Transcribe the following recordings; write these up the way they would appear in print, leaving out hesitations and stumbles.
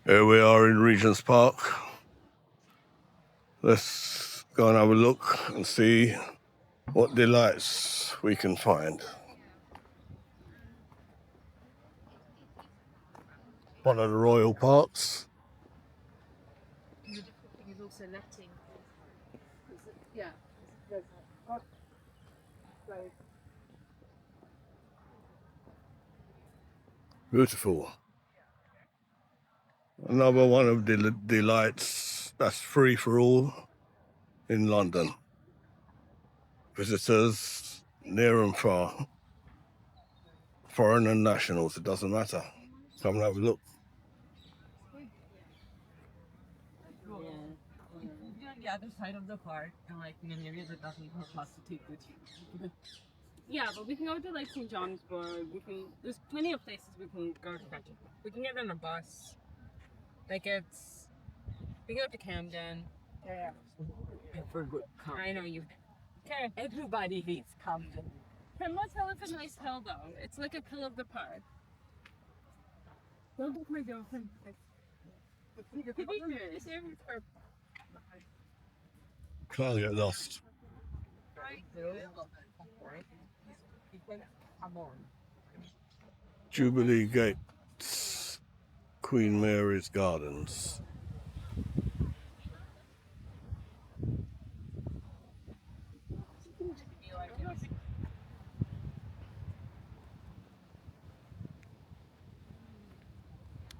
Here we are in Regent's Park. Let's go and have a look and see what delights we can find. One of the royal parks. Is also letting. Yeah. Beautiful. Another one of the delights that's free for all in London. Visitors near and far, foreign and nationals, it doesn't matter. Come and have a look. Be on the other side of the park and like in an area that doesn't have us to take with you. Yeah, but we can go to like St. Johnsburg. There's plenty of places we can go to catch it. We can get on a bus. Like we can go to Camden. Yeah. For good Camden. I know you. Okay. Everybody hates Camden. Pembroke Hill is a nice hill though. It's like a hill of the park. Don't book my girlfriend. Can't get lost. Jubilee Gates, Queen Mary's Gardens.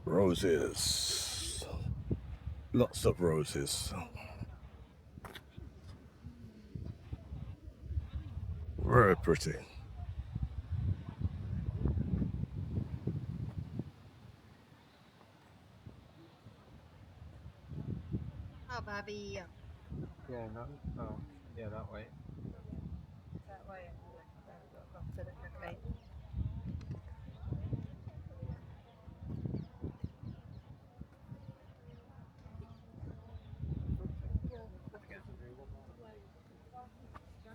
Roses. Lots of roses. Very pretty. Oh, Bobby. Yeah, no. Oh, yeah, that way. That way. Go to the cafe.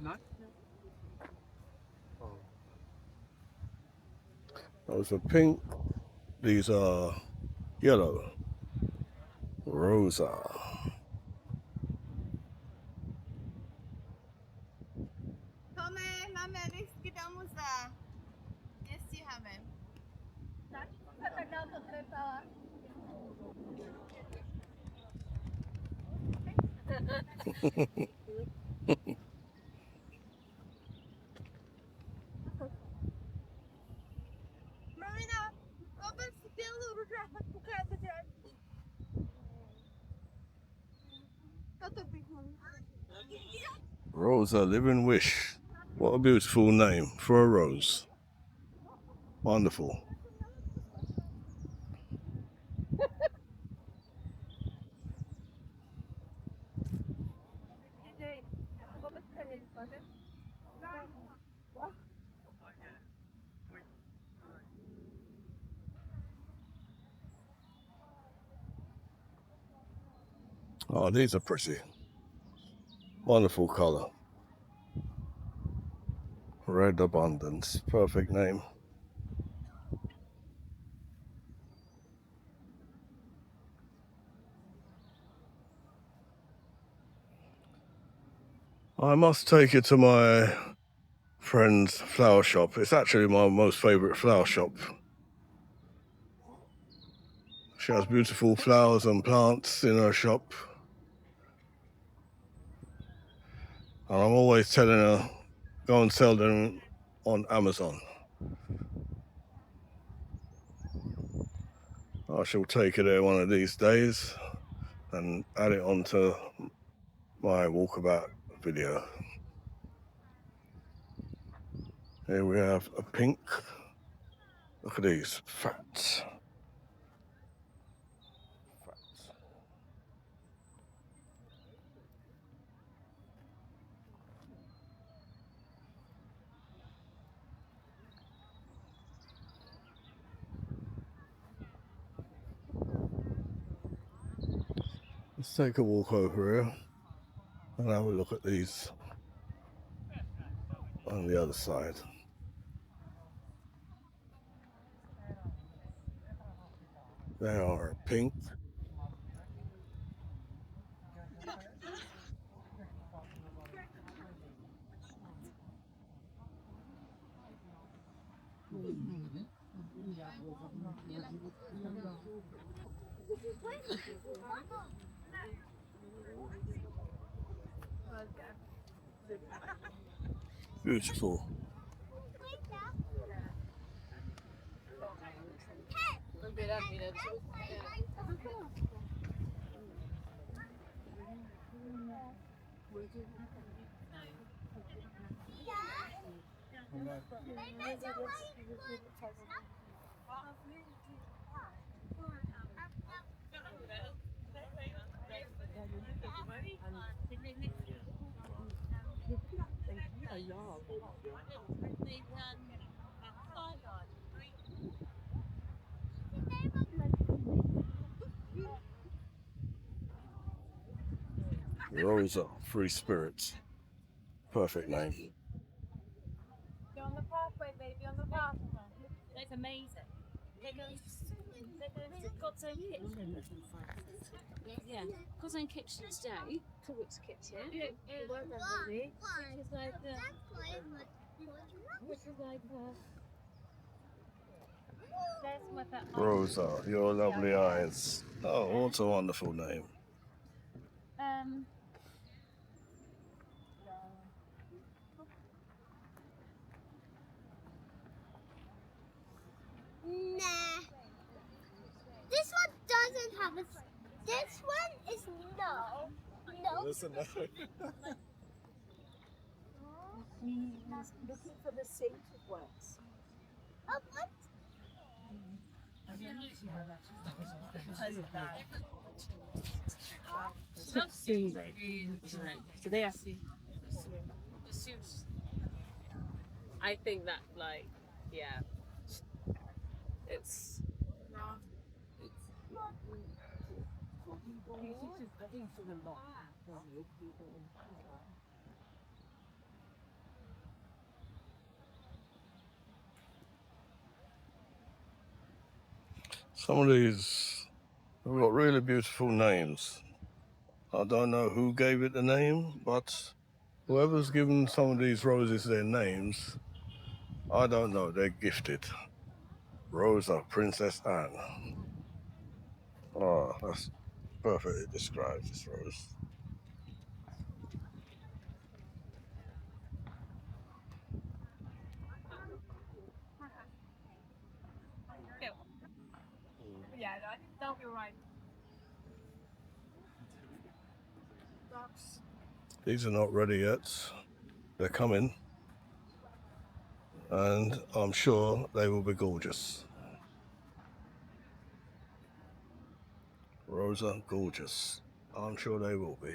Not? Oh. Those are pink. These are yellow. Rosa. Tome, mamy, ryski do muza. Nie ścichamy. Tak? Zatagal to trepała. Marina, open still róża pokazać. Co to piękne? Rosa Living Wish. What a beautiful name for a rose. Wonderful. Oh, these are pretty. Wonderful color. Red Abundance. Perfect name. I must take you to my friend's flower shop. It's actually my most favorite flower shop. She has beautiful flowers and plants in her shop. And I'm always telling her, go and sell them on Amazon. I shall take her there one of these days and add it onto my walkabout video. Here we have a pink. Look at these, fat. Let's take a walk over here and have a look at these on the other side. They are pink. Beautiful. Rosa, Free Spirits. Perfect name. You're on the pathway, baby, on the pathway. That's amazing. God's own kitchen. Yeah, God's own kitchen today. Cook's kitchen. Which is like There's what that Rosa, your lovely eyes. Oh, what a wonderful name. Nah. This one doesn't have a. This one is no. No. Listen, he's looking for the saint of words. What? So they are the suits. I think that, like, yeah, it's. some of these have got really beautiful names. I don't know who gave it the name, but whoever's given some of these roses their names, I don't know, they're gifted. Rosa, Princess Anne. Oh, that's perfectly describes this rose. Yeah, that'll be right. These are not ready yet. They're coming. And I'm sure they will be gorgeous. Rosa, gorgeous. I'm sure they will be.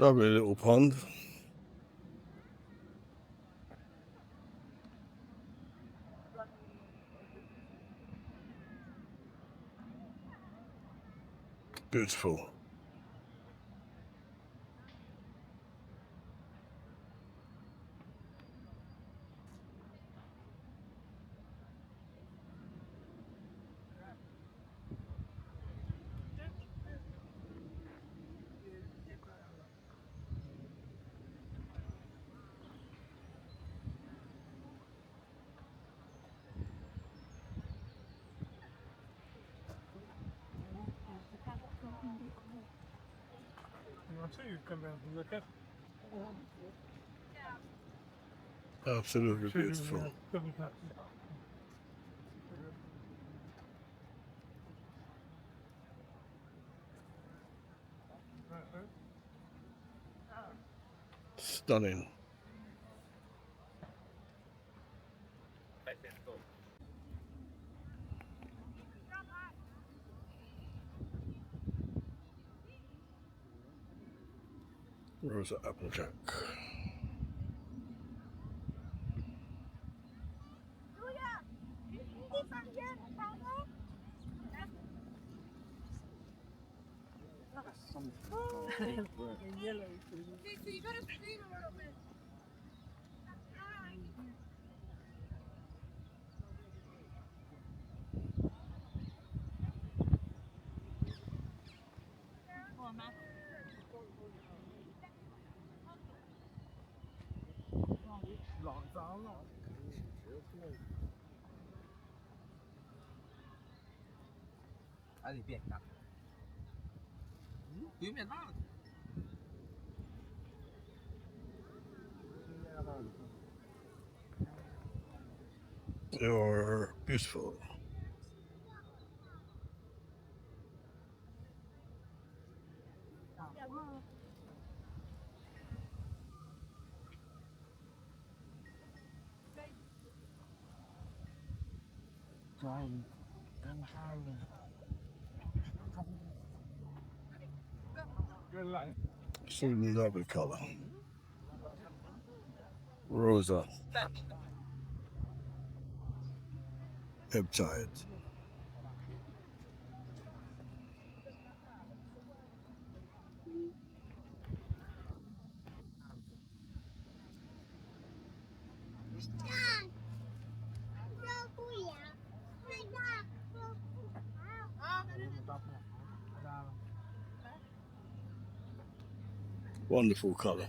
Lovely little pond. Beautiful. Absolutely beautiful. Stunning. Rosa Applejack. They are beautiful. It's a lovely color. Rosa peptide. Wonderful color.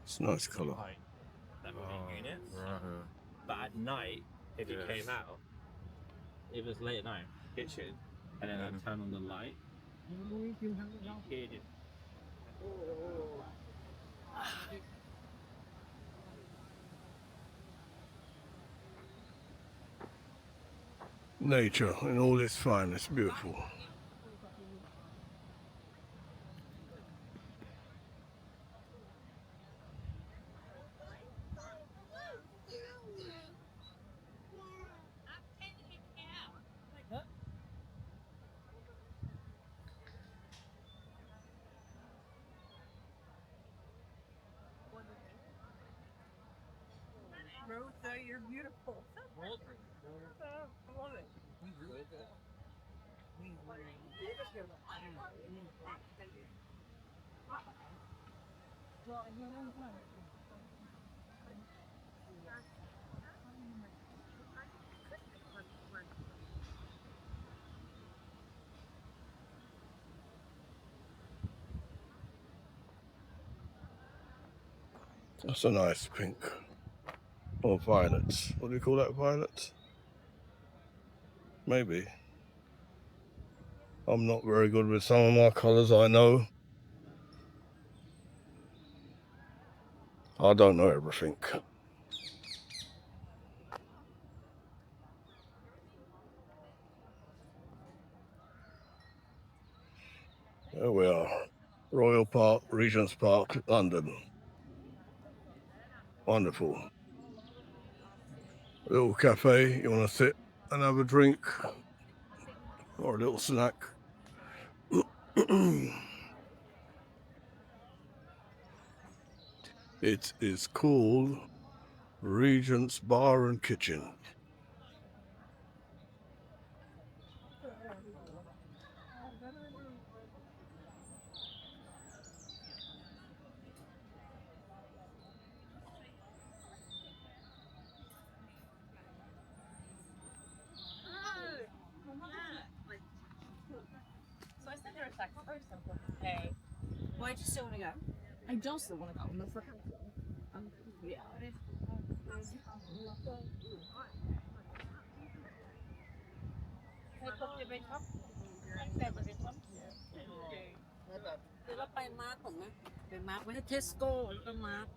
It's a nice color. Units. But at night, if you came out, it was late at night, kitchen, and then I'd turn on the light. You heard it. Nature in all its finest, beautiful. Rosa, you're beautiful. I love it. That's a nice pink. Or violet. What do you call that, violet? Maybe. I'm not very good with some of my colors, I know. I don't know everything. There we are. Royal Park, Regent's Park, London. Wonderful. A little cafe, you want to sit and have a drink or a little snack. It is called Regent's Bar and Kitchen. So I sent her a text first and put, hey, Why do you still want to go? I don't still want to go. I'm not for yeah. Can I cook the big cup? เราไปมาร์กก่อนไหมไปมาร์กไว้ที่เทสโก้แล้วก็มาร์ก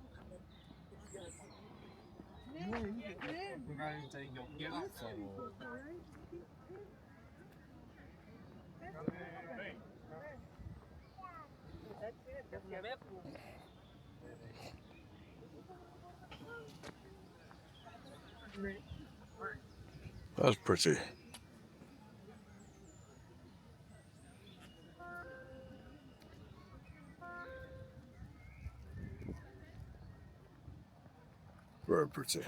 That's pretty. Very pretty.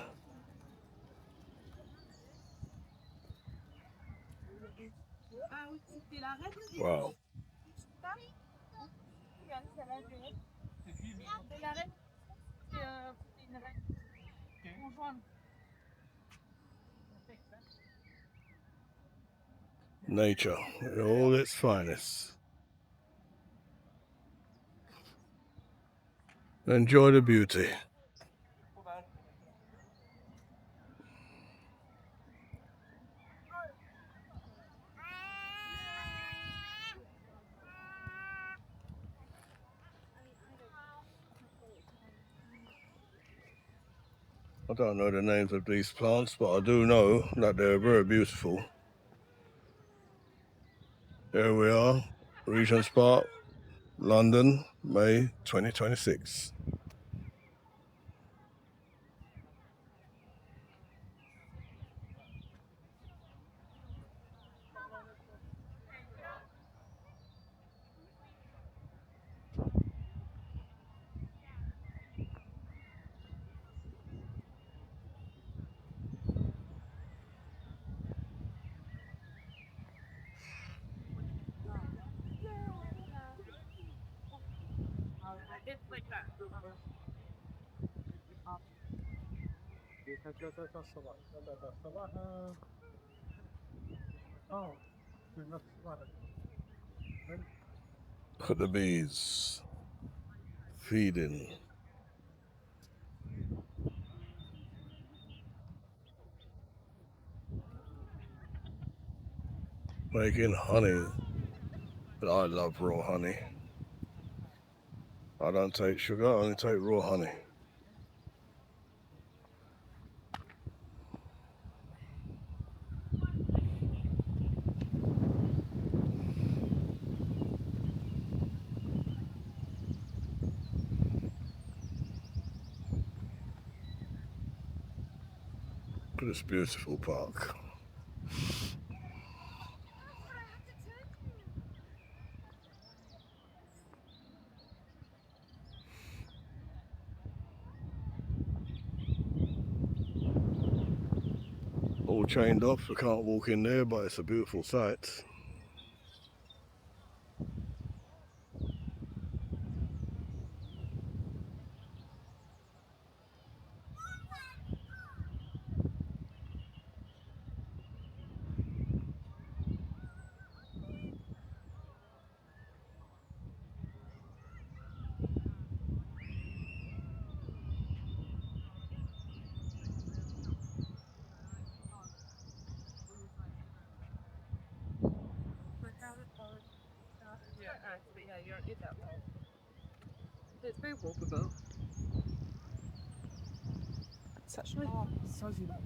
Wow. Nature in all its finest. Enjoy the beauty. I don't know the names of these plants, but I do know that they're very beautiful. Here we are, Regent's Park, London, May 2026. It's like that. Look at the bees feeding. Making honey. But I love raw honey. I don't take sugar, I only take raw honey. Look at this beautiful park. All chained off, I can't walk in there, but it's a beautiful sight. Yeah, actually, yeah, you're in that way. It's very walkable. It's actually so beautiful.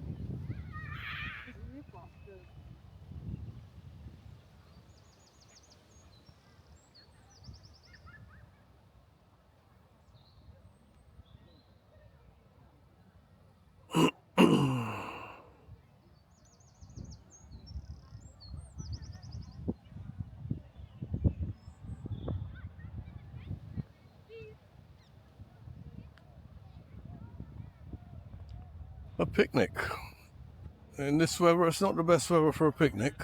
A picnic. In this weather, it's not the best weather for a picnic.